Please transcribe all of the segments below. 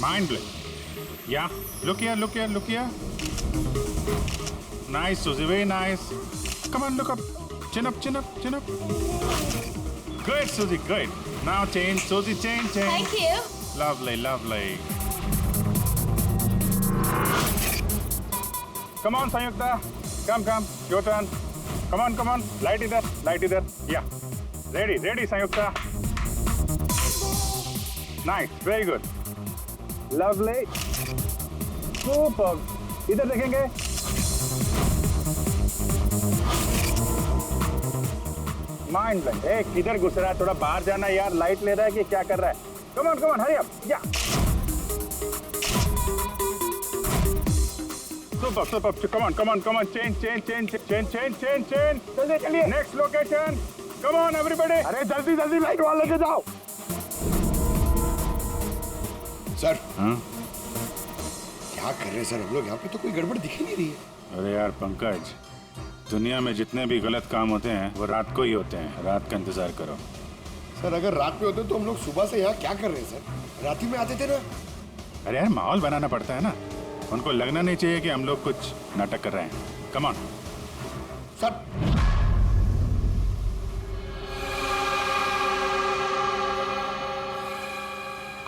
Mind blowing. Yeah. Look here. Look here. Look here. Nice, Susie. Very nice. Come on, look up. Chin up. Chin up. Chin up. Good, Susie. Good. Now change, Susie. Change. Change. Thank you. Lovely. Lovely. Come on, Sanyukta. Come, come. Your turn. Come on, come on. Light it there. Light it there. Yeah. Ready, ready, Sanyukta. Nice. Very good. Lovely. Superb. इधर देखेंगे. Mind blowing. ए, किधर घुस रहा है? थोड़ा बाहर जाना यार. लाइट ले रहा है कि क्या कर रहा है? Come on, come on. Hurry up. Yeah. Super, super. Come on, come on, come on. Change, change, change, change, change, change, change. चलिए, चलिए. Next location. Come on, everybody. अरे जल्दी, जल्दी लाइट वाला लेके जाओ. सर क्या कर रहे हैं सर हम लोग? यहाँ पे तो कोई गड़बड़ दिख ही नहीं रही है। अरे यार पंकज, दुनिया में जितने भी गलत काम होते हैं वो रात को ही होते हैं. रात का इंतजार करो. सर अगर रात में होते तो हम लोग सुबह से यहाँ क्या कर रहे हैं सर? रात ही में आते थे ना. अरे यार माहौल बनाना पड़ता है ना. उनको लगना नहीं चाहिए कि हम लोग कुछ नाटक कर रहे हैं. Come on sir.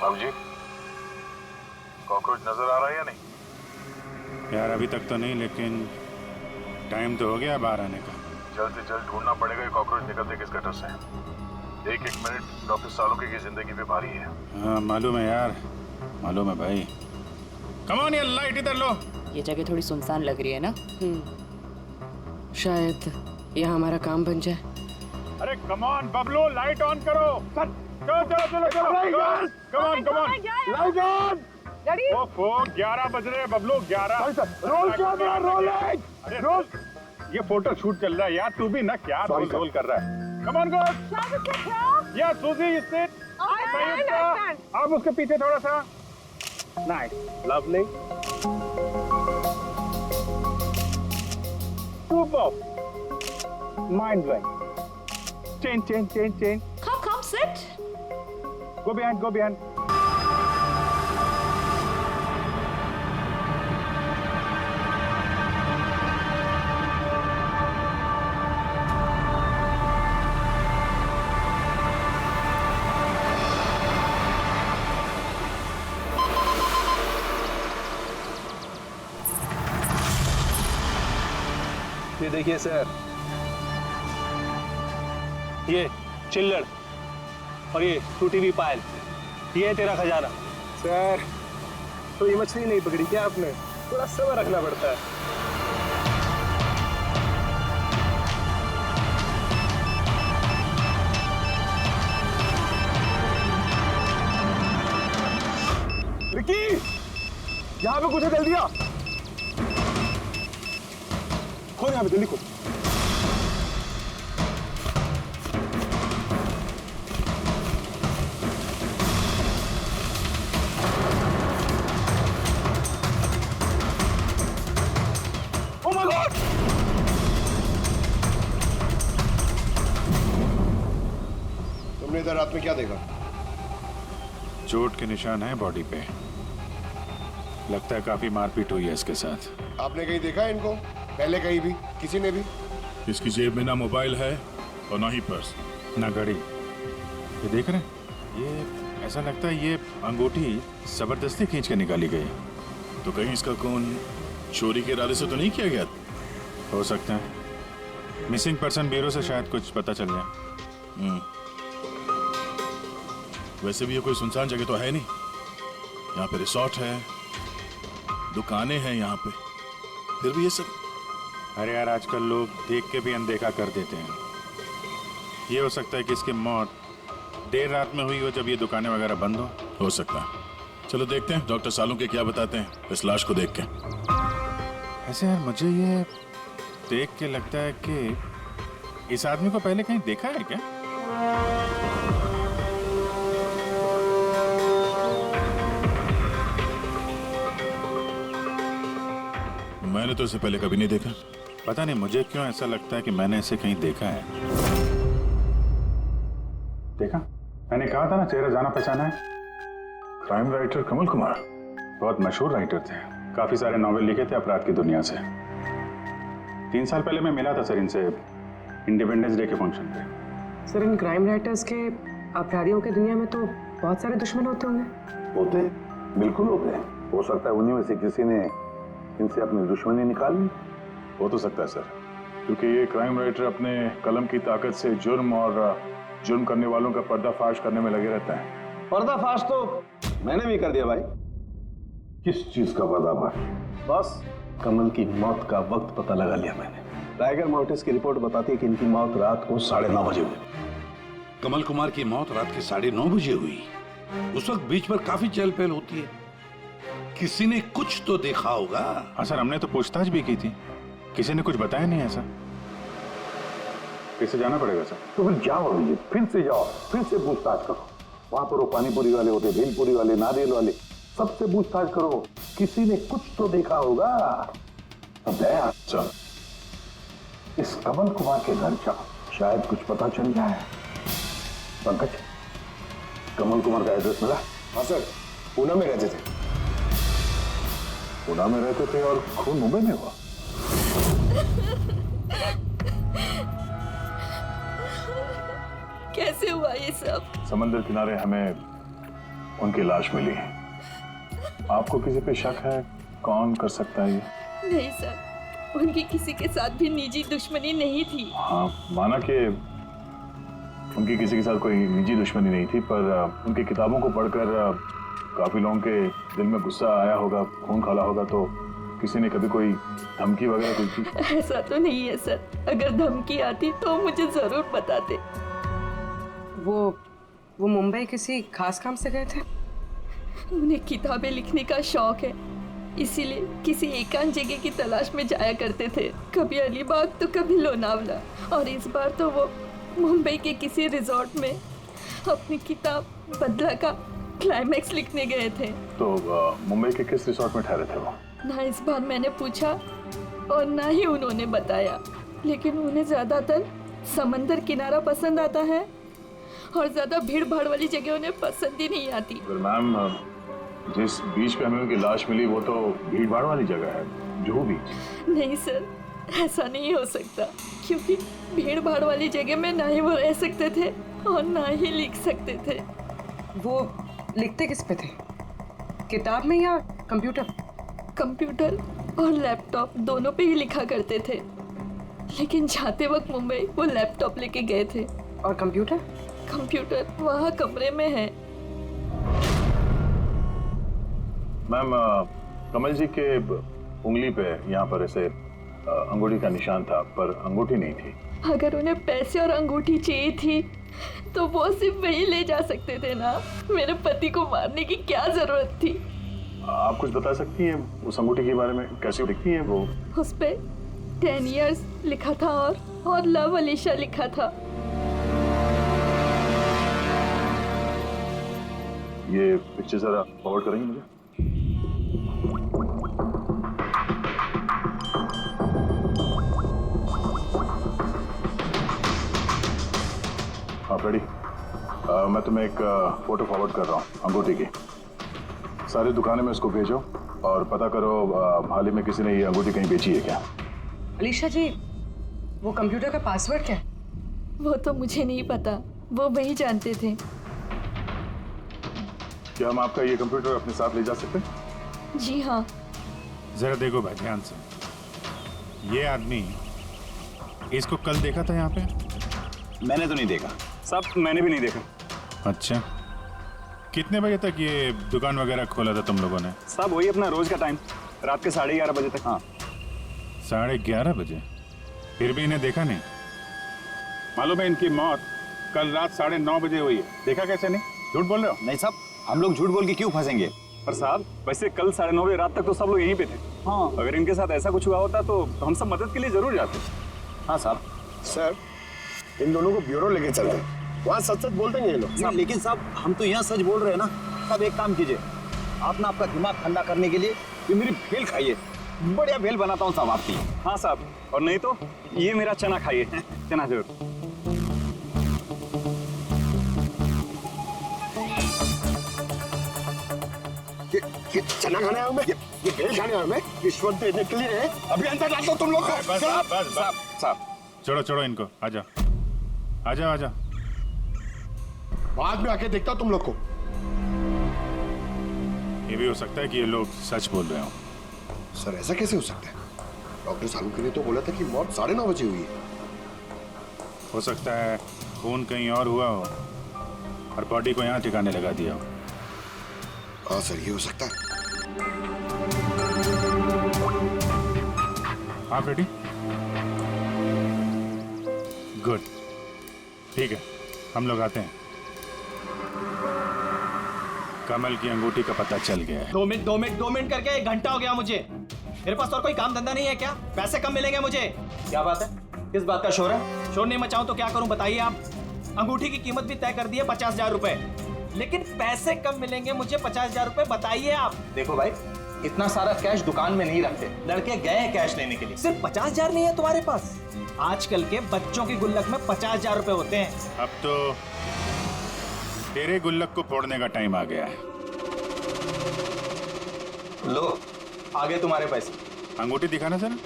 बाबू जी, कॉकरोच नजर आ रहा है या नहीं? यार अभी तक तो नहीं, लेकिन टाइम तो हो गया बाहर आने का. जल्द से जल्द ढूंढना पड़ेगा ये कॉकरोच निकलते किस गटर से. एक एक मिनट डॉक्टर सालुके की जिंदगी पे भारी है. हाँ मालूम है यार, मालूम है भाई. कम ऑन, ये लाइट इधर लो. ये जगह थोड़ी सुनसान लग रही है ना. शायद यहाँ हमारा काम बन जाए. अरे come on Bablu, light on करो. चलो चलो चलो चलो. Come on come on. Light on. ओफो 11 बज रहे हैं बबलू. 11. Roll camera rolling. अरे रोल. ये फोटो शूट चल रहा है यार. तू भी ना क्या रोल कर रहा है. Come on good. या सूजी यू सिट. अब उसके पीछे थोड़ा सा. Nice. Lovely. Super. Mind blowing. Change, change, change, change. Come, sit. Go behind, go behind. ये देखिए सर, ये चिल्लड़ और ये टूटी हुई पायल, ये है तेरा खजाना. सर तो ये मछली नहीं पकड़ी क्या आपने? थोड़ा सब्र रखना पड़ता है. विक्की, यहाँ पे कुछ है, जल्दी आ. खोल यहाँ पे, जल्दी खोल. तुमने इधर रात में क्या देखा? चोट के निशान है बॉडी पे. लगता है काफी मारपीट हुई है इसके साथ. आपने कहीं देखा है इनको पहले? कहीं भी किसी ने भी? इसकी जेब में ना मोबाइल है और ना ही पर्स. ना घड़ी. ये देख रहे हैं, ये ऐसा लगता है ये अंगूठी जबरदस्ती खींच के निकाली गई. तो कहीं इसका खून चोरी के इरादे से तो नहीं किया गया? हो सकता है. मिसिंग पर्सन ब्यूरो से शायद कुछ पता चल जाए. वैसे भी ये कोई सुनसान जगह तो है नहीं. यहाँ पे रिसोर्ट है, दुकानें हैं यहाँ पे, फिर भी ये सब. अरे यार आजकल लोग देख के भी अनदेखा कर देते हैं. ये हो सकता है कि इसकी मौत देर रात में हुई हो जब ये दुकानें वगैरह बंद हो सकता है. चलो देखते हैं डॉक्टर सालुके क्या बताते हैं इस लाश को देख के. ऐसे यार मुझे ये देख के लगता है कि इस आदमी को पहले कहीं देखा है क्या? मैंने तो इसे पहले कभी नहीं देखा. पता नहीं मुझे क्यों ऐसा लगता है कि मैंने इसे कहीं देखा है. देखा, मैंने कहा था ना चेहरा जाना पहचाना है. क्राइम राइटर कमल कुमार बहुत मशहूर राइटर थे, काफी सारे नॉवेल लिखे थे अपराध की दुनिया से। 3 साल पहले मैं मिला था सर इनसे इंडिपेंडेंस डे के फंक्शन पे। सर इन क्राइम राइटर्स के अपराधियों की दुनिया में तो बहुत सारे दुश्मन होते होंगे। होते हैं, बिल्कुल होते हैं। हो सकता है उन्हीं में से किसी ने इनसे अपनी दुश्मनी निकाल ली। हो तो सकता है सर, क्योंकि ये क्राइम राइटर अपने कलम की ताकत से जुर्म और जुर्म करने वालों का पर्दाफाश करने में लगे रहते हैं। पर्दाफाश तो मैंने भी कर दिया भाई। किस चीज का पर्दाफाश? बस कमल की मौत का वक्त पता लगा लिया मैंने। टाइगर मोर्टिस की रिपोर्ट बताती है कि इनकी मौत रात को 9:30 बजे हुई। कमल कुमार की मौत रात के 9:30 बजे हुई। उस वक्त बीच पर काफी चहल पहल होती है। किसी ने कुछ तो देखा होगा। हाँ सर, हमने तो पूछताछ भी की थी, किसी ने कुछ बताया नहीं ऐसा। फिर से जाना पड़ेगा सर। तो फिर जाओ अभिजीत, फिर से जाओ, फिर से पूछताछ करो। वहां पर वो पानीपुरी वाले होते, भेलपुरी वाले, नारियल वाले, सबसे पूछताछ करो। किसी ने कुछ तो देखा होगा। अब दया चल, इस कमल कुमार के घर जाओ, शायद कुछ पता चल जाए। पंकज, कमल कुमार का एड्रेस मिला? हाँ सर, पूना में रहते थे। पुणे में रहते थे और खून मुंबई में हुआ। कैसे हुआ ये सब? समंदर किनारे हमें उनकी लाश मिली। आपको किसी पे शक है? कौन कर सकता है ये? नहीं सर, उनकी किसी के साथ भी निजी दुश्मनी नहीं थी। हाँ, माना कि उनकी किसी के साथ कोई निजी दुश्मनी नहीं थी, पर उनकी किताबों को पढ़कर काफी लोगों के दिल में गुस्सा आया होगा, खून खौला होगा, तो किसी ने कभी कोई धमकी वगैरह कुछ दी? ऐसा तो नहीं है सर, अगर धमकी आती तो मुझे जरूर बताते। वो मुंबई किसी खास काम से गए थे? उन्हें किताबें लिखने का शौक है, इसीलिए किसी एकांत जगह की तलाश में जाया करते थे। कभी अलीबाग तो कभी लोनावला, और इस बार तो वो मुंबई के किसी रिजॉर्ट में अपनी किताब बदला का क्लाइमैक्स लिखने गए थे। तो मुंबई के किस रिसोर्ट में ठहरे थे वो? ना इस बार मैंने पूछा और ना ही उन्होंने बताया, लेकिन उन्हें ज्यादातर समंदर किनारा पसंद आता है और ज्यादा भीड़ भाड़ वाली जगह उन्हें पसंद ही नहीं आती। मैम, जिस बीच पे हमें उनकी लाश मिली वो तो भीड़ भाड़ वाली जगह है, जुहू बीच। नहीं सर, ऐसा नहीं हो सकता, क्योंकि भीड़ भाड़ वाली जगह में ना ही वो रह सकते थे और ना ही लिख सकते थे। वो लिखते किस पे थे, किताब में या कंप्यूटर? कंप्यूटर और लैपटॉप दोनों पे ही लिखा करते थे, लेकिन जाते वक्त मुंबई वो लैपटॉप लेके गए थे। और कंप्यूटर? कंप्यूटर वहाँ कमरे में है। मैम, कमल जी के उंगली पे यहाँ पर ऐसे अंगूठी का निशान था, पर अंगूठी नहीं थी। अगर उन्हें पैसे और अंगूठी चाहिए थी तो वो सिर्फ वही ले जा सकते थे ना। मेरे पति को मारने की क्या जरूरत थी? आप कुछ बता सकती हैं उस अंगूठी के बारे में, कैसी दिखती है वो? उस पे 10 years लिखा था और लव अलीशा लिखा था। ये पिक्चर जरा फॉरवर्ड करेंगे मुझे? आप रेडी? मैं तुम्हें एक फोटो फॉरवर्ड कर रहा हूँ अंगूठी की। सारी दुकानें में इसको भेजो और पता करो हाल ही में किसी ने ये अंगूठी कहीं बेची है क्या। अलीशा जी, वो कंप्यूटर का पासवर्ड क्या है? वो तो मुझे नहीं पता, वो वही जानते थे। क्या हम आपका ये कंप्यूटर अपने साथ ले जा सकते हैं? जी हाँ। जरा देखो भाई ध्यान से, ये आदमी, इसको कल देखा था यहाँ पे? मैंने तो नहीं देखा साहब, मैंने भी नहीं देखा। अच्छा, कितने बजे तक ये दुकान वगैरह खोला था तुम लोगों ने? साहब वही अपना रोज का टाइम, रात के 11:30 बजे तक। हाँ, 11:30 बजे? फिर भी इन्हें देखा नहीं? मालूम है इनकी मौत कल रात 9:30 बजे हुई है। देखा कैसे नहीं? झूठ बोल रहे हो? नहीं साहब, हम लोग झूठ बोल के क्यों फंसेंगे? पर साहब वैसे कल 9:30 बजे रात तक तो सब लोग यहीं पे थे। हाँ, अगर इनके साथ ऐसा कुछ हुआ होता तो हम सब मदद के लिए जरूर जाते। हाँ साहब। सर, इन दोनों को ब्यूरो लेके चलते हैं, वहाँ सच सच बोल देंगे ये लोग। नहीं, लेकिन साहब हम तो यहाँ सच बोल रहे हैं ना। साहब एक काम कीजिए, आप ना आपका दिमाग ठंडा करने के लिए ये मेरी भेल खाइए, बढ़िया भेल बनाता हूँ साहब आपकी। हाँ साहब, और नहीं तो ये मेरा चना खाइए, चना जरूर। ये चना खाने आया हूँ मैं, ये भेल खाने आया हूँ मैं, रिश्वत देने के लिए अभी अंदर डाल दो तुम लोग को। बस साहब छोड़ो छोड़ो इनको, आजा आजा आजा। बाद में आके देखता हूँ तुम लोग को। ये भी हो सकता है कि ये लोग सच बोल रहे हो। सर ऐसा कैसे हो सकता है? डॉक्टर सालुंके ने तो बोला था कि मौत 9:30 बजे हुई है। हो सकता है खून कहीं और हुआ हो और बॉडी को यहाँ ठिकाने लगा दिया हो। हाँ सर, ये हो सकता है। हाँ बेटी, गुड, ठीक है, हम लोग आते हैं। कमल की अंगूठी का पता चल गया है। 2 मिनट करके 1 घंटा हो गया मुझे। मेरे पास और कोई काम धंधा नहीं है क्या? पैसे कम मिलेंगे मुझे। क्या बात है? किस बात का शोर है? शोर नहीं मचाऊं तो क्या करूं बताइए आप? अंगूठी की कीमत भी तय कर दी है 50,000 रुपए, लेकिन पैसे कम मिलेंगे मुझे 50,000 रुपए, बताइए आप। देखो भाई, इतना सारा कैश दुकान में नहीं रखते, लड़के गए हैं कैश लेने के लिए। सिर्फ 50,000 नहीं है तुम्हारे पास? आजकल के बच्चों की गुल्लक में 50,000 रुपए होते हैं। अब तो तेरे गुल्लक को फोड़ने का टाइम आ गया है। लो, आगे तुम्हारे पैसे। अंगूठी दिखाना सर।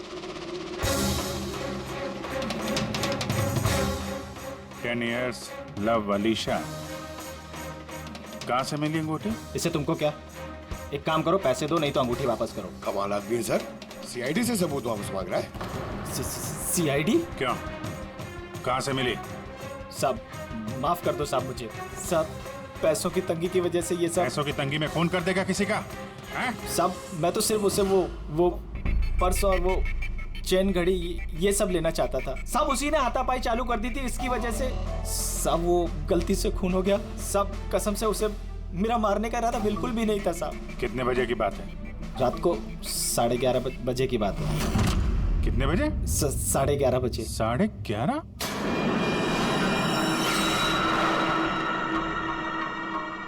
10 years love Alisha. कहाँ से मिली अंगूठी? इससे तुमको क्या? एक काम करो, पैसे दो, नहीं तो अंगूठी वापस करो। कमाल आदमी है सर, सीआईडी से सबूत वापस मांग रहा है। सीआईडी? क्यों, कहाँ से मिली? साहब माफ कर दो साहब मुझे। साहब पैसों की तंगी की वजह से ये सब। पैसों की तंगी में खून कर देगा किसी का? साहब मैं तो सिर्फ उसे वो पर्स और वो चेन घड़ी ये सब लेना चाहता था। साहब उसी ने हाथापाई चालू कर दी थी, इसकी वजह से साहब वो गलती से खून हो गया। साहब कसम से उसे मेरा मारने का इरादा बिल्कुल भी नहीं था साहब। कितने बजे की बात है? रात को 11:30 बजे की बात है। कितने बजे? 11:30 बजे। 11:30?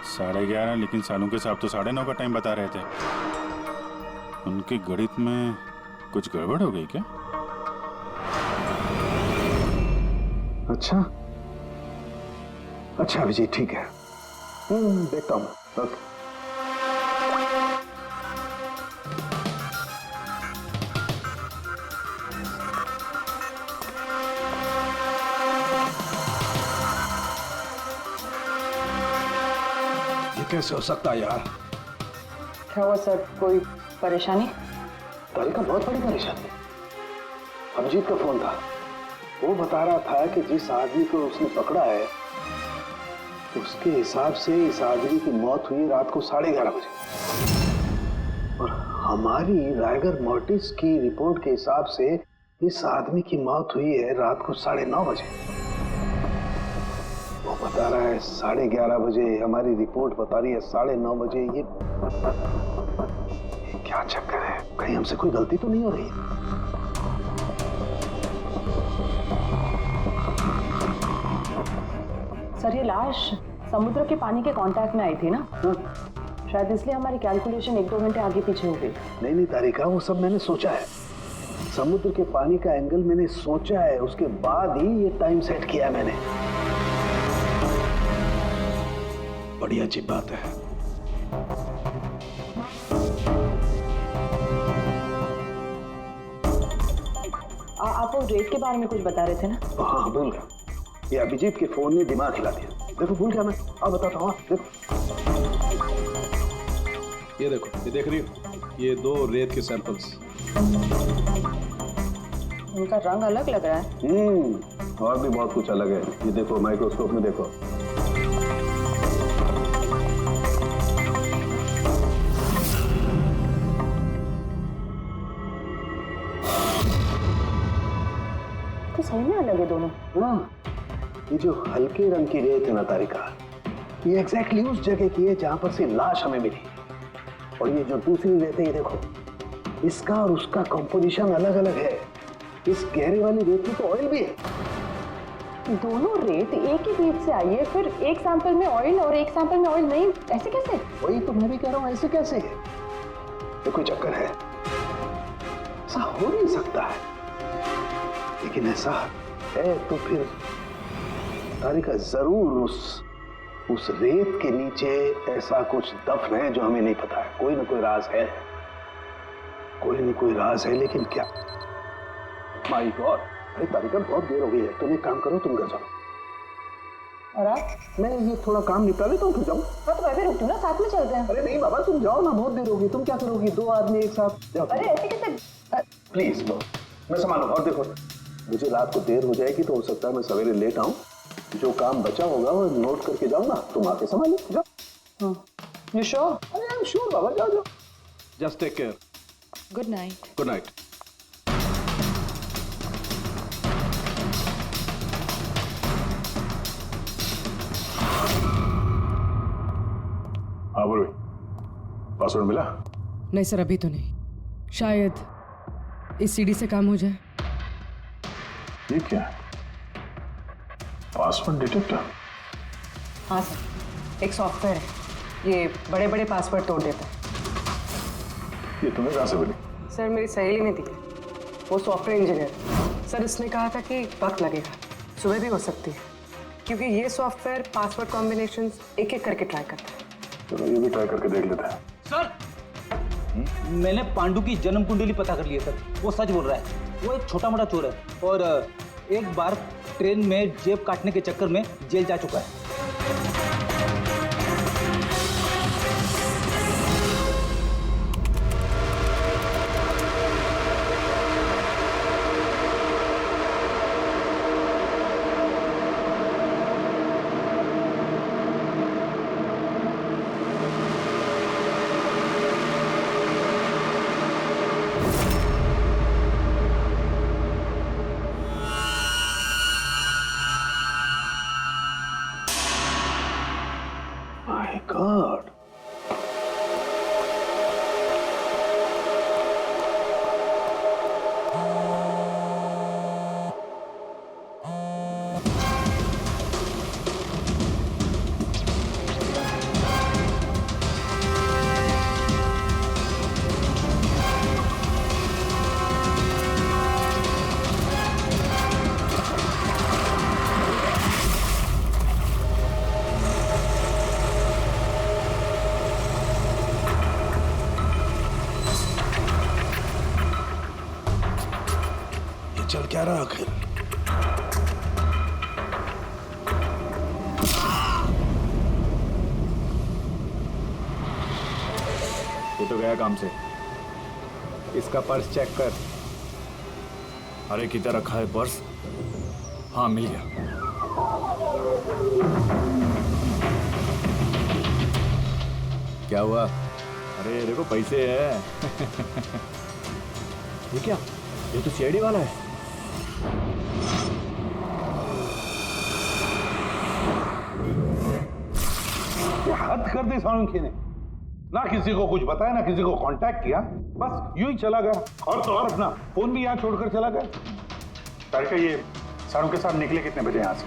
साढ़े 11, लेकिन सालुंके साहब तो 9:30 का टाइम बता रहे थे। उनके गणित में कुछ गड़बड़ हो गई क्या? अच्छा विजय, ठीक है, देखता हूँ। ओके। ये कैसे हो सकता है यार? क्या हुआ सर, कोई परेशानी? तारिका बहुत बड़ी परेशानी। अभिजीत का फोन था, वो बता रहा था कि जिस आदमी को उसने पकड़ा है उसके हिसाब से इस आदमी की मौत हुई रात को 11:30 बजे, और हमारी रायगर मोर्टिस की रिपोर्ट के हिसाब से इस आदमी की मौत हुई है रात को 9:30 बजे। वो बता रहा है 11:30 बजे, हमारी रिपोर्ट बता रही है 9:30 बजे। ये क्या चक्कर है? कहीं हमसे कोई गलती तो नहीं हो रही? सर ये लाश समुद्र के पानी के कांटेक्ट में आई थी ना? शायद इसलिए हमारी कैलकुलेशन 1-2 घंटे आगे पीछे हो गई। नहीं तारिका, वो सब मैंने सोचा है। समुद्र के पानी का एंगल मैंने सोचा है, उसके बाद ही ये टाइम सेट किया मैंने। बड़ी अजीब बात है। आप वो रेट के बारे में कुछ बता रहे थे ना? हाँ भूल गया, ये अभिजीत के फोन ने दिमाग हिला दिया। देखो भूल गया मैं, अब बताता हूँ। देखो ये देखो, ये देख रही हो, ये 2 रेत के सैंपल्स। उनका रंग अलग लग रहा है। और भी बहुत कुछ अलग है। ये देखो, माइक्रोस्कोप में देखो। तो सही में अलग है दोनों। हाँ, ये जो हल्के रंग की रेत है ना तारिका, ये एग्जैक्टली उस जगह की है जहां पर से लाश हमें मिली। और ये जो दूसरी रेत है, ये देखो, इसका और उसका कंपोजिशन अलग अलग है। इस गहरे वाली रेत में तो ऑयल भी है। दोनों रेत एक ही बीज से आई है, फिर एक सैंपल में ऑयल और एक सैंपल में ऑयल नहीं, ऐसे कैसे? वही तो मैं भी कह रहा हूँ, ऐसे कैसे? ये कोई चक्कर है? ऐसा हो नहीं सकता है। लेकिन ऐसा है तो फिर तारिका जरूर उस उस रेत के नीचे ऐसा कुछ दफन है जो हमें नहीं पता है। कोई ना कोई राज है, कोई ना कोई राज है, लेकिन क्या? माय गॉड, अरे तारिका बहुत देर हो गई है। तुम एक काम करो, तुम घर जाओ और आप, मैं ये थोड़ा काम निपटा लेता हूँ, फिर जाऊँ। हाँ तो मैं भी रुकती हूँ ना, साथ में चलते हैं। अरे नहीं बाबा, तुम जाओ ना, बहुत देर होगी। तुम क्या करोगी, दो आदमी एक साथ जाओ। अरे ऐसे कैसे? प्लीज लो, मैं संभालूंगा। और देखो, मुझे रात को देर हो जाएगी तो हो सकता है मैं सवेरे लेट आऊँ। जो काम बचा होगा वो नोट करके जाऊँ ना, तुम आके संभालो। जाओ। You sure? अरे आई एम श्योर बाबा, जाओ जाओ। Just take care. Good night. Good night. हाँ बोलो, पासवर्ड मिला? नहीं सर, अभी तो नहीं। शायद इस सीडी से काम हो जाए। ये क्या है? Password detector? हाँ सर, एक सॉफ्टवेयर है, ये बड़े बड़े पासवर्ड तोड़ देता है। ये तुम्हें कहाँ से मिली? सर मेरी सहेली ने दी है, वो सॉफ्टवेयर इंजीनियर। सर इसने कहा था कि वक्त लगेगा, सुबह भी हो सकती है, क्योंकि ये सॉफ्टवेयर पासवर्ड कॉम्बिनेशंस एक एक करके ट्राई करता है। चलो ये भी ट्राई करके देख लेते हैं। सर, मैंने पांडु की जन्म कुंडली पता कर ली है सर। वो सच बोल रहा है, वो एक छोटा मोटा चोर है और एक बार ट्रेन में जेब काटने के चक्कर में जेल जा चुका है। माय गॉड, चल क्या रहा आखिर? ये तो गया काम से। इसका पर्स चेक कर। अरे किधर रखा है पर्स? हाँ मिल गया। क्या हुआ? अरे देखो पैसे है। ये क्या? ये तो सीआईडी वाला है। हद कर दी सालुंकी ने, ना किसी को कुछ बताया, ना किसी को कांटेक्ट किया, बस यूं ही चला गया। और तो और अपना फोन भी यहाँ छोड़कर चला गया। तारिका, ये सारों के साथ निकले कितने बजे यहाँ से?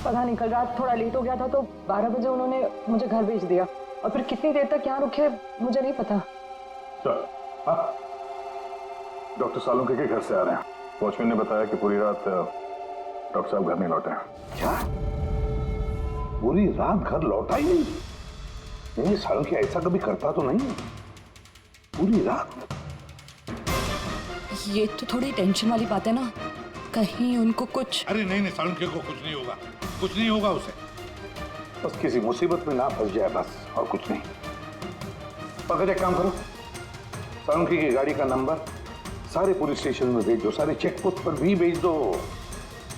पता नहीं, कल रात थोड़ा लेट हो गया था तो 12 बजे उन्होंने मुझे घर भेज दिया, और फिर कितनी देर तक यहाँ रुके मुझे नहीं पता। चल, हाँ? डॉक्टर सालुंके के घर से आ रहे हैं। वॉचमैन ने बताया कि पूरी रात डॉक्टर साहब घर नहीं लौटे हैं। क्या? पूरी रात घर लौटा ही नहीं? नहीं, सालुंकी ऐसा कभी करता तो नहीं। पूरी रात? ये तो थोड़ी टेंशन वाली बात है ना, कहीं उनको कुछ। अरे नहीं नहीं, सालुंकी को कुछ नहीं होगा, कुछ नहीं होगा उसे। बस किसी मुसीबत में ना फंस जाए, बस, और कुछ नहीं। पकड़, एक काम करो, सालुंकी की गाड़ी का नंबर सारे पुलिस स्टेशन में भेज दो, सारे चेक पोस्ट पर भी भेज दो।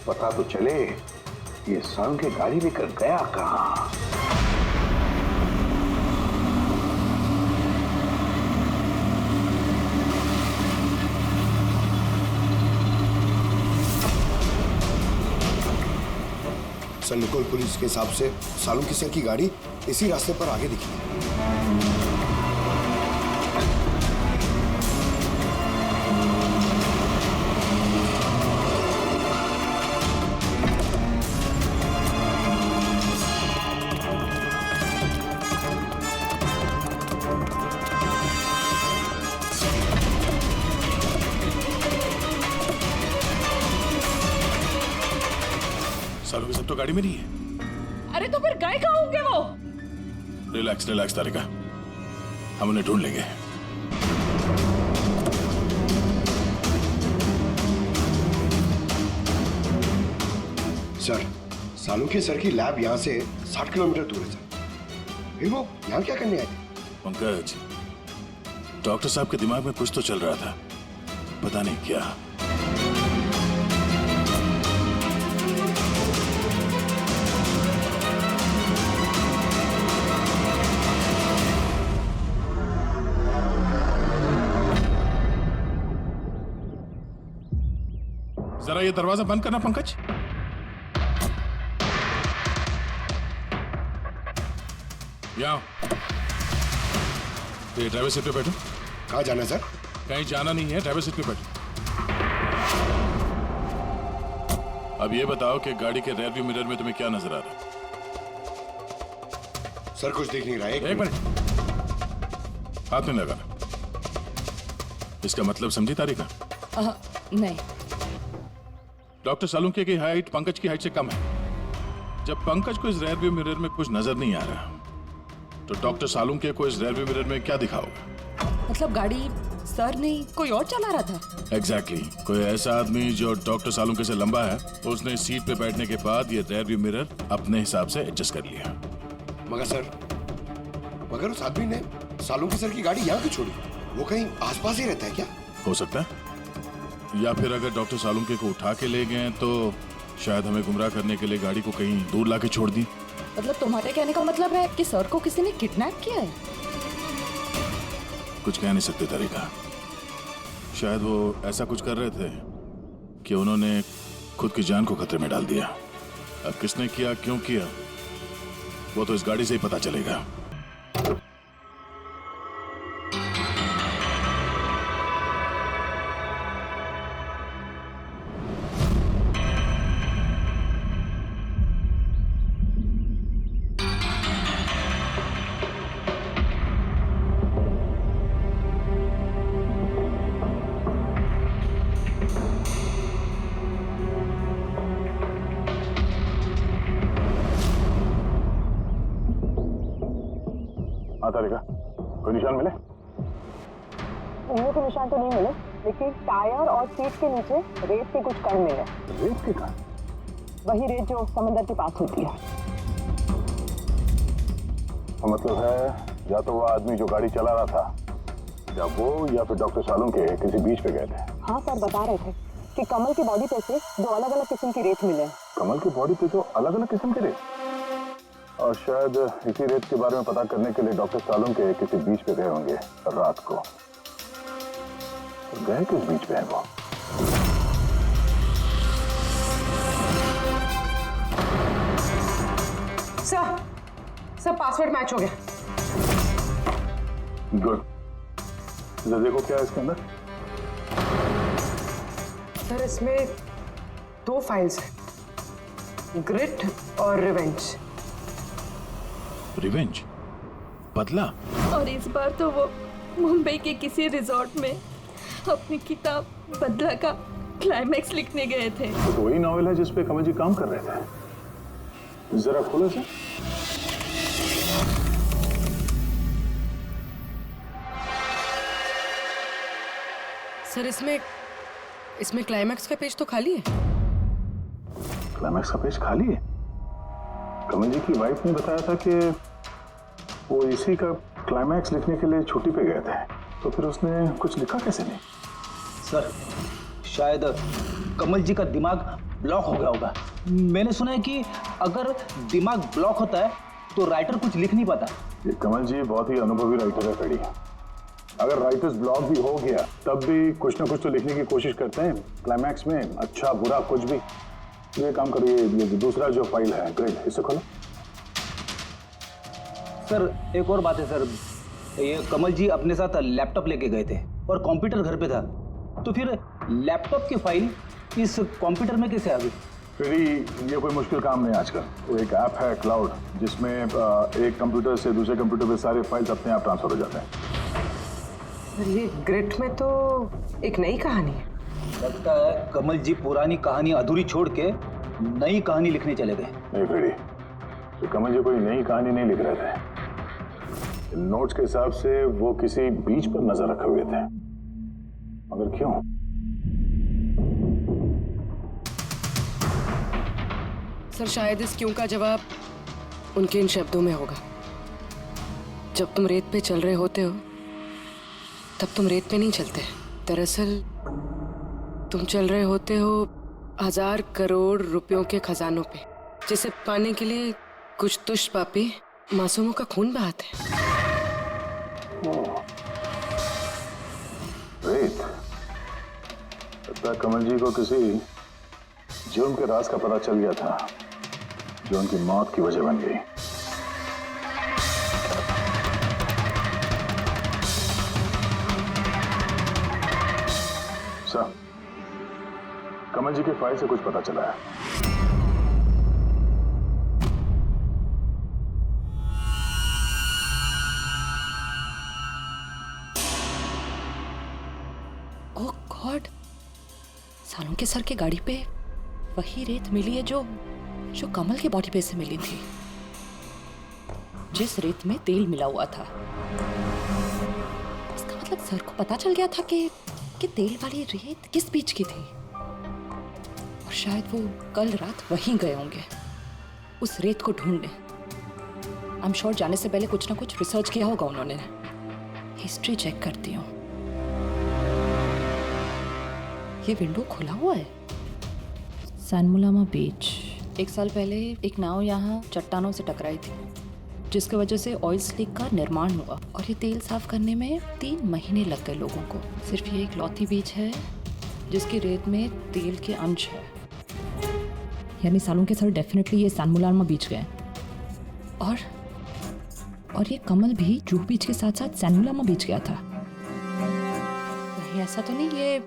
पता तो चले ये सालुंकी गाड़ी लेकर गया कहाँ। सर, निकोल पुलिस के हिसाब से सालुंकी सर की गाड़ी इसी रास्ते पर आगे दिखी। सालों की सब तो गाड़ी में नहीं है। अरे तो फिर गए कहाँ होंगे वो? रिलैक्स रिलैक्स तारिका, हम उन्हें ढूंढ लेंगे। सर, सालुंखे सर की लैब यहाँ से 60 किलोमीटर दूर है सर। फिर वो यहाँ क्या करने आए थे? पंकज, डॉक्टर साहब के दिमाग में कुछ तो चल रहा था, पता नहीं क्या। जरा ये दरवाजा बंद करना पंकज। यहाँ तो ये ड्राइवर सीट पे बैठो। कहाँ जाना है सर? कहीं जाना नहीं है, ड्राइवर सीट पे बैठो। अब ये बताओ कि गाड़ी के रेयर व्यू मिरर में तुम्हें क्या नजर आ रहा है? सर कुछ दिख नहीं रहा है। एक मिनट, हाथ में लगा। इसका मतलब समझी तारिका? नहीं। डॉक्टर सालुंखे की हाइट पंकज की हाइट से कम है। जब पंकज को इस रेयर व्यू मिरर में कुछ नजर नहीं आ रहा, तो डॉक्टर सालुंखे को इस रेयर व्यू मिरर में क्या दिखा होगा? मतलब गाड़ी सर नहीं कोई और चला रहा था? एग्जैक्टली। कोई ऐसा आदमी जो डॉक्टर सालुंखे से लंबा है, उसने सीट पे बैठने के बाद ये रेयर व्यू मिरर अपने हिसाब से एडजस्ट कर लिया। मगर उस आदमी ने सालुंखे सर की गाड़ी यहाँ क्यों छोड़ी? वो कहीं आसपास ही रहता है क्या? हो सकता है, या फिर अगर डॉक्टर सालुंखे को उठा के ले गए तो शायद हमें गुमराह करने के लिए गाड़ी को कहीं दूर लाके छोड़ दी। मतलब तुम्हारे कहने का मतलब है कि सर को किसी ने किडनैप किया है? कुछ कह नहीं सकते तारिका। शायद वो ऐसा कुछ कर रहे थे कि उन्होंने खुद की जान को खतरे में डाल दिया। अब किसने किया, क्यों किया, वो तो इस गाड़ी से ही पता चलेगा। तारिका, कोई निशान मिले? उंगलियों के निशान तो नहीं मिले, लेकिन टायर और सीट के नीचे रेत के कुछ कण मिले। रेत के कण? वही रेत जो समंदर के पास होती है। तो मतलब है या तो वो आदमी जो गाड़ी चला रहा था, या वो या फिर डॉक्टर सालुंखे किसी बीच पे गए थे। हाँ सर, बता रहे थे कि कमल की बॉडी पे से 2 अलग-अलग किस्म की रेत मिले। कमल की बॉडी पे तो अलग अलग किस्म की रेत, और शायद इसी रेत के बारे में पता करने के लिए डॉक्टर सालुंखे किसी बीच पे गए होंगे रात को। तो गए किस बीच पे है वो? सर पासवर्ड मैच हो गया। गुड। जरा देखो क्या है इसके अंदर। सर इसमें 2 फाइल्स हैं, ग्रिट और रिवेंज। रिवेंज? बदला? और इस बार तो वो मुंबई के किसी रिजॉर्ट में अपनी किताब बदला का क्लाइमैक्स लिखने गए थे। तो वही नॉवेल है जिसपे कमल जी काम कर रहे थे। जरा खोलो से। सर इसमें क्लाइमैक्स का पेज तो खाली है। क्लाइमैक्स का पेज खाली है? कमल जी की वाइफ ने बताया था कि वो इसी का क्लाइमैक्स लिखने के लिए छुट्टी पे गए थे, तो फिर उसने कुछ लिखा कैसे नहीं? सर शायद कमल जी का दिमाग ब्लॉक हो गया होगा। मैंने सुना है कि अगर दिमाग ब्लॉक होता है तो राइटर कुछ लिख नहीं पाता। ये कमल जी बहुत ही अनुभवी राइटर है फ्रेडी। अगर राइटर्स ब्लॉक भी हो गया तब भी कुछ ना कुछ तो लिखने की कोशिश करते हैं क्लाइमैक्स में, अच्छा बुरा कुछ भी। ये काम करिए, ये दूसरा जो फाइल है ग्रिड, इसे खोलो। सर एक और बात है सर, ये कमल जी अपने साथ लैपटॉप लेके गए थे और कंप्यूटर घर पे था, तो फिर लैपटॉप की फाइल इस कंप्यूटर में कैसे आ गई? फिर ये कोई मुश्किल काम नहीं आजकल। वो एक ऐप है क्लाउड, जिसमें एक कंप्यूटर से दूसरे कंप्यूटर पे सारे फाइल्स अपने आप ट्रांसफर हो जाते हैं। ये ग्रिट में तो एक नई कहानी है। लगता है कमल जी पुरानी कहानी अधूरी छोड़ के नई कहानी लिखने चले गए। नहीं फ्रेडी, तो कमल जी कोई नई कहानी नहीं लिख रहे थे। नोट्स के हिसाब से वो किसी बीच पर नजर रखे हुए थे, मगर क्यों? सर शायद इस क्यों का जवाब उनके इन शब्दों में होगा। जब तुम रेत पे चल रहे होते हो तब तुम रेत पे नहीं चलते। दरअसल तुम चल रहे होते हो 1000 करोड़ रुपयों के खजानों पे, जिसे पाने के लिए कुछ दुष्ट पापी मासूमों का खून बहाते हैं। रेत? लगता है कमल जी को किसी जुर्म के राज का पता चल गया था जो उनकी मौत की वजह बन गई। सर, कमल जी के फाइल से कुछ पता चला है। ओह गॉड, सालों के सर की गाड़ी पे वही रेत मिली है जो कमल के बॉडी पे से मिली थी, जिस रेत में तेल मिला हुआ था। इसका मतलब सर को पता चल गया था कि तेल वाली रेत किस बीच की थी, और शायद वो कल रात वहीं गए होंगे उस रेत को ढूंढने। आई एम श्योर जाने से पहले कुछ ना कुछ रिसर्च किया होगा उन्होंने। हिस्ट्री चेक करती हूँ। ये विंडो खुला हुआ है। सैनमुलामा बीच। 1 साल पहले एक नाव यहाँ चट्टानों से टकराई थी, जिसकी वजह से ऑयल स्लिक का निर्माण हुआ, और ये तेल साफ करने में 3 महीने लग गए लोगों को। सिर्फ ये इकलौती बीच है जिसकी रेत में तेल के अंश है। यानी सालों के सर डेफिनेटली ये सैनमुलामा बीच गए, और ये कमल भी जूहू बीच के साथ साथ सैनमुलामा बीच गया था। नहीं, ऐसा तो नहीं ये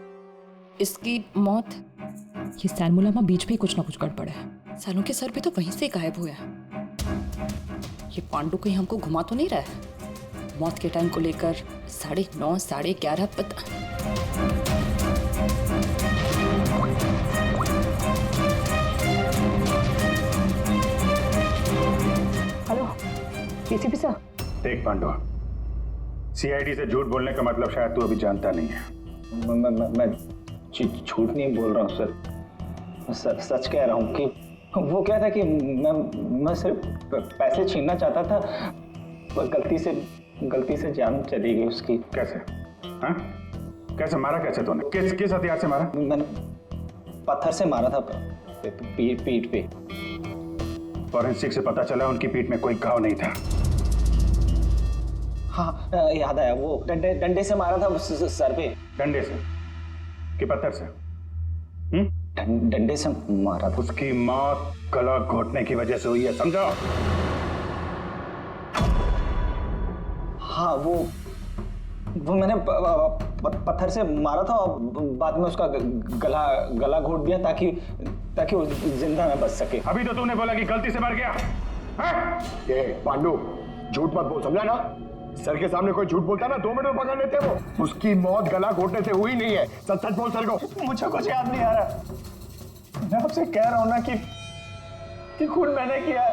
इसकी मौत, ये सैनमुलामा बीच पे कुछ ना कुछ गड़बड़ है। सालों के सर भी तो वहीं से गायब हुए हैं। ये पांडु कहीं हमको घुमा तो नहीं रहा है मौत के टाइम को लेकर? 9:30 11:30 पता। Hello ACP sir. देख पांडु, सीआईडी से झूठ बोलने का मतलब शायद तू अभी जानता नहीं है। मैं झूठ नहीं बोल रहा हूँ सर, सच कह रहा हूँ कि वो क्या था कि मैं सिर्फ पैसे छीनना चाहता था, पर गलती से जान चली गई उसकी। कैसे? हाँ? कैसे मारा? कैसे तूने? किस हथियार से मारा? मैंने पत्थर से मारा था, पीठ पे। फॉरेंसिक से पता चला उनकी पीठ में कोई घाव नहीं था। हाँ याद आया, वो डंडे से मारा था सर पे। डंडे से कि पत्थर से? डंडे से मारा था। उसकी मौत गला घोटने की वजह से हुई है, समझो? हाँ, वो मैंने पत्थर से मारा था और बाद में उसका गला घोट दिया ताकि वो जिंदा न बच सके। अभी तो तूने बोला कि गलती से मर गया। ये पांडु, झूठ मत बोल, समझा ना? सर के सामने कोई झूठ बोलता ना 2 मिनट में पकड़ लेते वो। उसकी मौत गला घोटने से हुई नहीं है। सच बोल सर को। मुझे कुछ याद नहीं आ रहा। मैं आपसे कह रहा हूँ ना कि खून मैंने किया।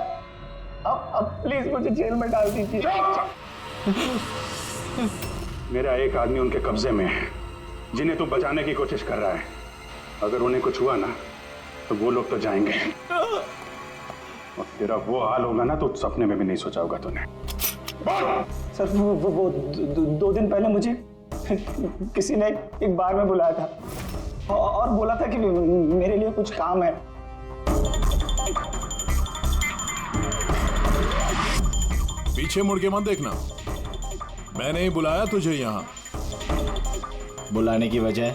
अब प्लीज मुझे जेल में डाल दीजिए। मेरा एक आदमी उनके कब्जे में है जिन्हें तू बचाने की कोशिश कर रहा है। अगर उन्हें कुछ हुआ ना तो वो लोग तो जाएंगे, और तेरा वो हाल होगा ना तो सपने में भी नहीं सोचा होगा तूने। सर वो 2 दिन पहले मुझे किसी ने एक बार में बुलाया था और बोला था कि मेरे लिए कुछ काम है। पीछे मुड़ के मत देखना, मैंने ही बुलाया तुझे यहाँ। बुलाने की वजह?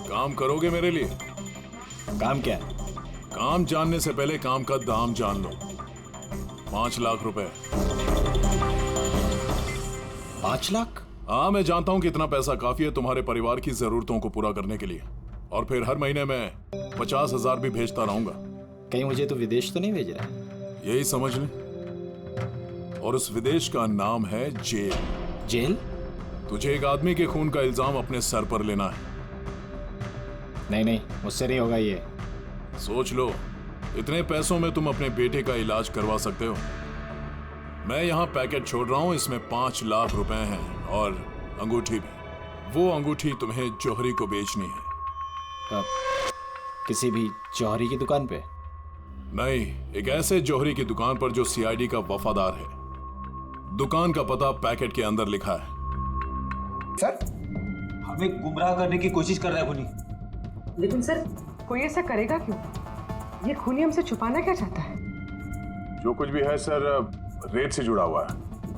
काम करोगे मेरे लिए? काम क्या? काम जानने से पहले काम का दाम जान लो। 5 लाख रुपए। 5 लाख? हाँ, मैं जानता हूँ कि इतना पैसा काफी है तुम्हारे परिवार की जरूरतों को पूरा करने के लिए, और फिर हर महीने में 50,000 भी भेजता रहूंगा। कहीं मुझे तो विदेश तो नहीं भेज रहा? यही समझ ले, और उस विदेश का नाम है जेल। जेल? तुझे एक आदमी के खून का इल्जाम अपने सर पर लेना है। नहीं, मुझसे नहीं होगा ये। सोच लो, इतने पैसों में तुम अपने बेटे का इलाज करवा सकते हो? मैं यहाँ पैकेट छोड़ रहा हूँ, इसमें 5 लाख रुपए हैं और अंगूठी भी। वो अंगूठी तुम्हें जौहरी को बेचनी है। किसी भी जौहरी की दुकान पे? नहीं, एक ऐसे जौहरी की दुकान पर जो सीआईडी का वफादार है। दुकान का पता पैकेट के अंदर लिखा है। सर, हमें गुमराह करने की कोशिश कर रहा है खूनी। लेकिन सर, कोई ऐसा करेगा क्यों? ये खूनी हमसे छुपाना क्या चाहता है? जो कुछ भी है सर, रेत से जुड़ा हुआ है।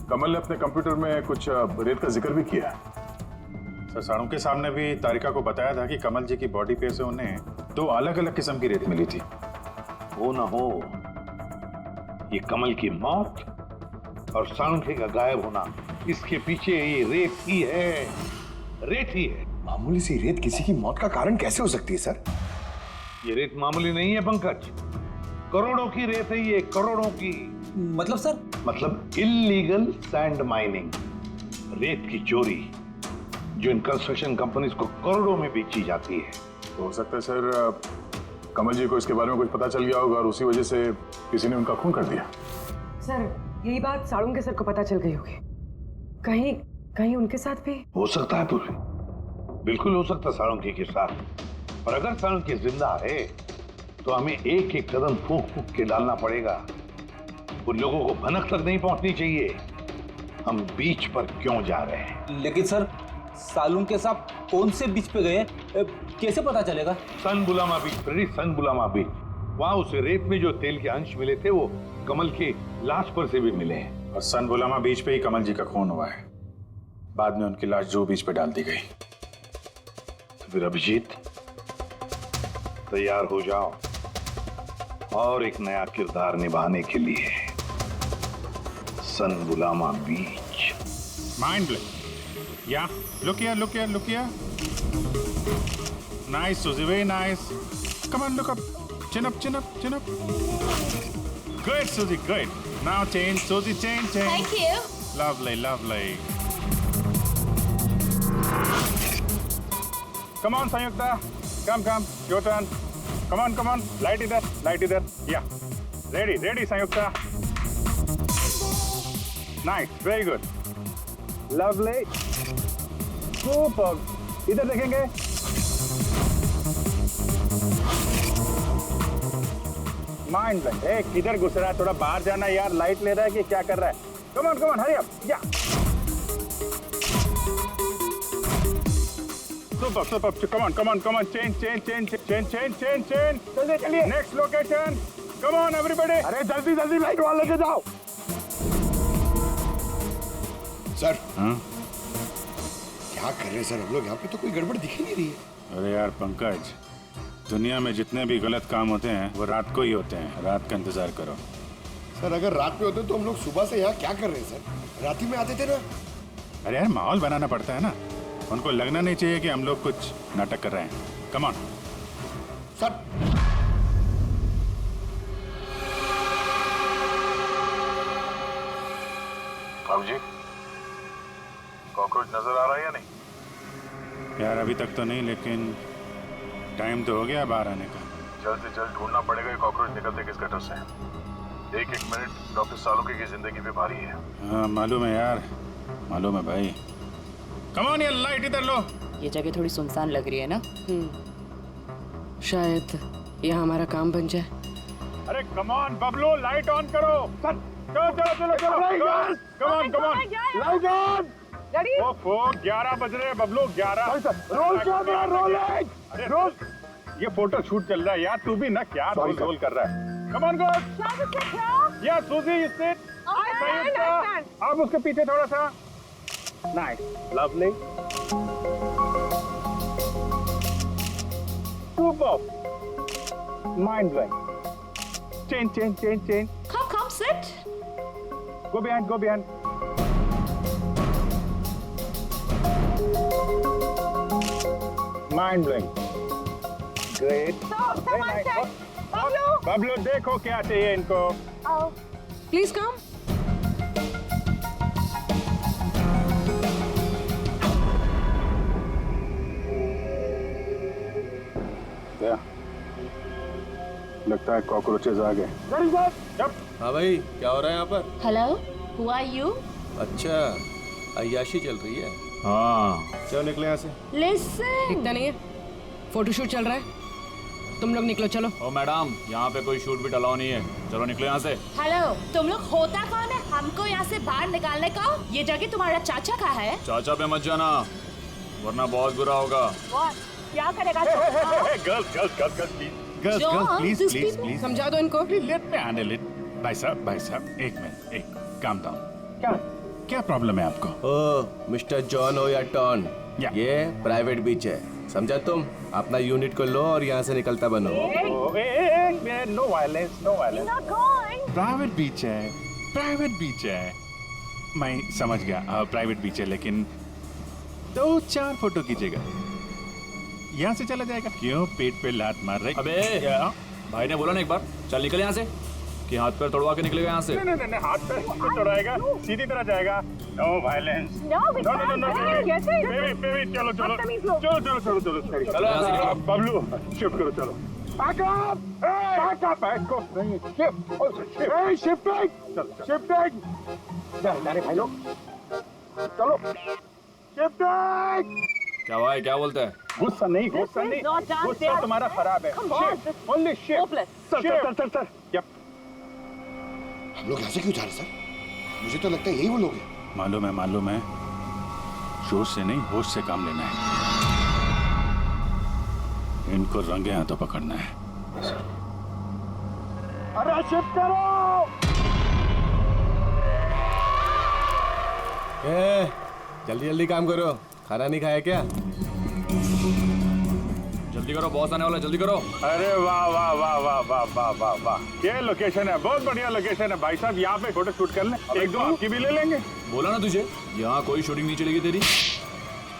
कमल ने अपने कंप्यूटर में कुछ रेत का जिक्र भी किया है। सर, साड़ू के सामने भी तारिका को बताया था कि कमल जी की बॉडी पे से उन्हें 2 अलग-अलग किस्म की रेत मिली थी। हो ना हो, ये कमल की मौत और साळुंखे का गायब होना, इसके पीछे ये रेत ही है, रेत ही है। मामूली सी रेत किसी की मौत का कारण कैसे हो सकती है सर? ये रेत मामूली नहीं है पंकज, करोड़ों की रेत है ये, करोड़ों की। मतलब सर? मतलब इल्लीगल सैंड माइनिंग, रेत की चोरी, जो इन कंस्ट्रक्शन कंपनीज को करोड़ों में बेची जाती है। तो हो सकता है सर, कमल जी को इसके बारे में कुछ पता चल गया होगा और उसी वजह से किसी ने उनका खून कर दिया। सर, यही बात साड़ू के सर को पता चल गई होगी। कहीं कहीं उनके साथ भी हो सकता है पूरी, बिल्कुल हो सकता है साळुंखे के साथ। और अगर साळुंखे जिंदा है तो हमें एक एक कदम फूंक फूंक के डालना पड़ेगा। उन लोगों को भनक तक नहीं पहुंचनी चाहिए हम बीच पर क्यों जा रहे हैं। लेकिन सर, साळुंखे साहब कौन से बीच पे गए, कैसे पता चलेगा? सन बुलामा बीच, सन बुलामा बीच। वहां उस रेत में जो तेल के अंश मिले थे वो कमल के लाश पर से भी मिले हैं। और सन बुलामा बीच पे ही कमल जी का खून हुआ है। बाद में उनकी लाश जो बीच पे डाल दी गई। तो फिर अभिजीत, तैयार हो जाओ और एक नया किरदार निभाने के लिए सन बुलामा बीच। Mind blowing. Yeah, look here, look here, look here. Nice, Suzy, very nice. Come on, look up. Chin up, chin up, chin up. Good, Suzy, good. Now change, Suzy, change, change. Thank you. Lovely, lovely. Come on, Sanyukta. Come, come. Your turn. Come on, come on. Light it there, light it there. Yeah. Ready, ready, Sanyukta. Nice, very good. Lovely. Super. इधर देखेंगे। Mind blank. ए, किधर घुस रहा है? थोड़ा बाहर जाना यार। लाइट ले रहा है कि क्या कर रहा है? Come on, hurry up. Yeah. Super, super. Come on. Change. जल्दी चलिए। Next location. Come on everybody. अरे जल्दी लाइट वाले लेके जाओ। सर, क्या कर रहे हैं सर हम लोग? यहाँ पे तो कोई गड़बड़ दिख ही नहीं रही है। अरे यार पंकज, दुनिया में जितने भी गलत काम होते हैं वो रात को ही होते हैं। रात का इंतजार करो। सर, अगर रात में होते तो हम लोग सुबह से यहाँ क्या कर रहे हैं सर? रात ही में आते थे ना। अरे यार, माहौल बनाना पड़ता है ना। उनको लगना नहीं चाहिए कि हम लोग कुछ नाटक कर रहे हैं। Come on sir. बाबू जी, कॉकरोच नजर आ रहा है या नहीं? यार अभी तक तो नहीं, लेकिन टाइम तो हो गया बाहर आने का। जल्द से जल्द ढूंढना पड़ेगा ये कॉकरोच निकलते किस गटर से। एक मिनट डॉक्टर साळुंखे की जिंदगी पे भारी है। हाँ मालूम है यार, मालूम है भाई। कम ऑन, ये लाइट इधर लो। ये जगह थोड़ी सुनसान लग रही है ना? शायद यहाँ हमारा काम बन जाए। अरे come on Bablu, light on करो। चलो। Come on. Light on. ओफो, 11 बज रहे हैं बबलू, 11। Roll camera, rolling. अरे रोल, ये फोटो शूट चल रहा है यार। तू भी ना क्या रोल कर रहा है। Come on good. या सुजी, यू सिट। आप उसके पीछे थोड़ा सा। Nice, lovely, super, mind blowing. Change. Come, sit. Go behind. Mind blowing. Great. Very nice. Bablu, देखो क्या चाहिए इनको। Please come. लगता है कॉकरोचेज आ गए। हाँ भाई, क्या हो रहा है यहाँ पर? Hello, who are you? अच्छा, अय्याशी चल रही है। हाँ, चलो निकले यहाँ से। लिसन, दिखता नहीं है, फोटोशूट चल रहा है, तुम लोग निकलो चलो। ओ मैडम, यहाँ पे कोई शूट भी अलाउ नहीं है, चलो निकलो यहाँ से। हेलो, तुम लोग होता कौन है हमको यहाँ से बाहर निकालने का? ये जगह तुम्हारा चाचा का है? चाचा पे मत जाना, वरना बहुत बुरा होगा। क्या करेगा? गर्ल्स प्लीज समझा दो इनको। Let me handle it. भाई साहब एक मिनट, एक काम डाउन। क्या प्रॉब्लम है आपको? ओ मिस्टर जॉन हो या टॉन, ये प्राइवेट बीच है, समझा तुम? अपना यूनिट को लो और यहाँ से निकलता बनो। No violence, no violence. Private beach है, मैं समझ गया, प्राइवेट बीच है, लेकिन 2-4 फोटो खींचेगा, यहाँ से चला जाएगा। क्यों पेट पे लात मार रहे? अबे भाई ने बोला ना एक बार, चल निकल यहाँ से, कि हाथ पैर तोड़वा के निकलेगा यहाँ से। नहीं, हाथ पैर तोड़ाएगा, सीधी तरह जाएगा। No violence. नो, बेबी, चलो। बबलू, शिफ्ट करो, चलो। शिफ्टिंग। जाने भाई लोग, चलो। शिफ्टिंग। क्या भाई, क्या बोलते हैं? गुस्सा नहीं, गुस्सा तुम्हारा खराब है। Only shift. सर। हम लोग यहाँ से क्यों जा रहे सर? मुझे तो लगता है यही वो लोग हैं। मालूम है, जोश से नहीं होश से काम लेना है, इनको रंगे हाथों पकड़ना है। अरे शिफ्ट करो। जल्दी काम करो, खाना नहीं खाया क्या? जल्दी करो, बॉस आने वाला, जल्दी करो। अरे वाह, ये लोकेशन है, बहुत बढ़िया लोकेशन है भाई साहब। यहाँ पे फोटो शूट कर लें, एक दो आपकी भी ले लेंगे। बोला ना तुझे, यहाँ कोई शूटिंग नहीं चलेगी तेरी।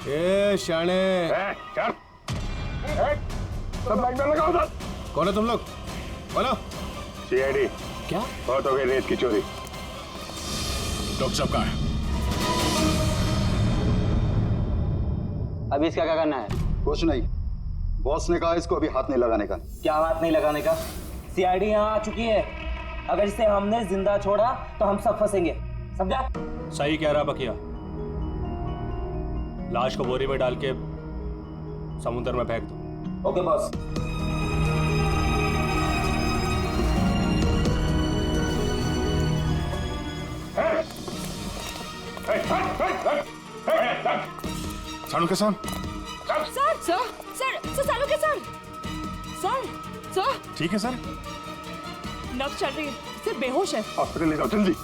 ए शाने, सब लाइन में लगाओ उधर। कौन है तुम लोग? बोलो। सीआईडी। क्या? बहुत हो गई रेत की चोरी। डॉक्टर साहब कहाँ है? अभी इसका क्या करना है? कुछ नहीं, बॉस ने कहा इसको अभी हाथ नहीं लगाने का। क्या हाथ नहीं लगाने का? सीआईडी यहाँ आ चुकी है, अगर इसे हमने जिंदा छोड़ा तो हम सब फंसेंगे, समझा? सही कह रहा बकिया, लाश को बोरी में डाल के समुद्र में फेंक दो। Okay boss. सालू के साथ। सर सालू के सर ठीक है सर, नब्ज चल रही है, सिर्फ बेहोश है। हॉस्पिटल ले जाओ जल्दी।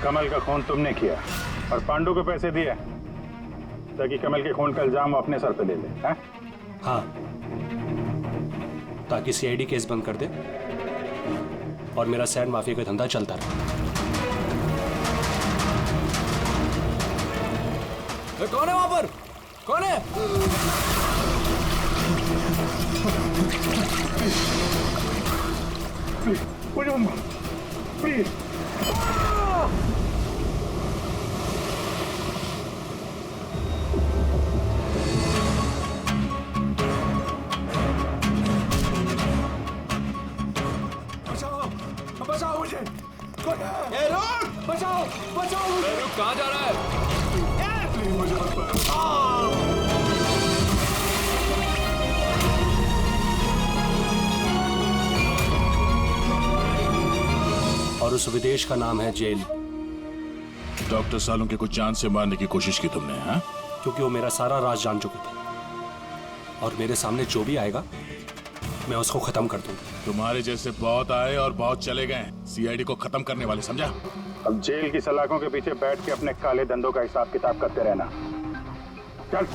कमल का खून तुमने किया और पांडु को पैसे दिए ताकि कमल के खून का इल्जाम वो अपने सर पे ले ले, हैं? हाँ, ताकि सीआईडी केस बंद कर दे और मेरा सैंड माफिया का धंधा चलता रहे। कौन है वहां पर? कौन है? प्लीज बचाओ मुझे। बचाओ मुझे। कहाँ जा रहा है? प्लीज मुझे उस विदेश का नाम है जेल। डॉक्टर सालों के कुछ जान से मारने की कोशिश की तुमने, हाँ? क्योंकि वो मेरा सारा राज जान चुके थे और मेरे सामने जो भी आएगा मैं उसको खत्म कर दूंगा। तुम्हारे जैसे बहुत आए और बहुत चले गए, सीआईडी को खत्म करने वाले, समझा? अब जेल की सलाखों के पीछे बैठ के अपने काले धंधों का हिसाब किताब करते रहना। चल।